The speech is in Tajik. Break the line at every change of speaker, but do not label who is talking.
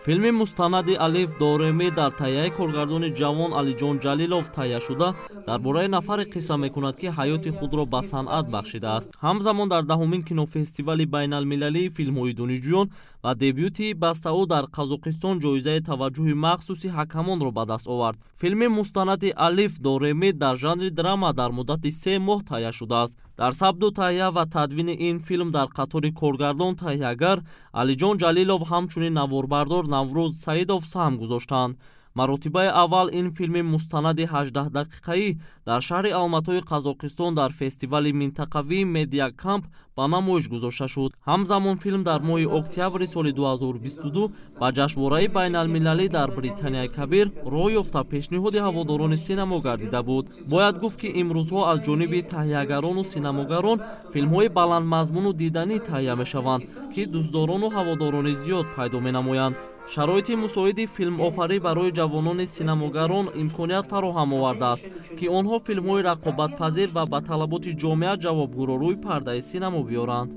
филми мустанади алиф дореми дар таҳияи коргардони ҷавон Алиҷон Ҷалилов таҳия шуда дар бораи нафаре қисса мекунад ки ҳаёти худро ба санъат бахшидааст. ҳамзамон дар 10-умин кинофестивали байналмилалии филмҳои донишҷӯён ва дебюти бастаӯ дар Қазоқистон ҷоизаи таваҷҷӯҳи махсуси ҳакамонро ба даст овард. филми мустанади алиф дореми дар жанри драма дар муддати 3 моҳ таҳия шудааст. дар сабду таҳия ва тадвини ин филм дар қатори коргардон таҳиягар Алиҷон Ҷалилов ҳамчунин наворбардор Наврӯз Саидов саҳм гузоштанд. маротибаи аввал ин филми мустанади 18 дақиқаӣ дар шаҳри Алматои Қазоқистон дар фестивали минтақавии Медиа Камп ба намоиш гузошта шуд. ҳамзамон филм дар моҳи октябри соли 2022 ба ҷашнвораи байналмилалӣ дар Британияи Кабир роҳ ёфта пешниҳоди ҳаводорони синемо гардида буд. бояд гуфт ки имрӯзҳо аз ҷониби таҳиягарону синамогарон филмҳои баландмазмуну диданӣ таҳия мешаванд ки дӯстдорону ҳаводорони зиёд пайдо менамоянд. шароити мусоиди филмофарӣ барои ҷавонони синамогарон имконият фароҳам овардааст ки онҳо филмҳои рақобатпазир ва ба талаботи ҷомеа ҷавобгӯро рӯи пардаи синемо биёранд.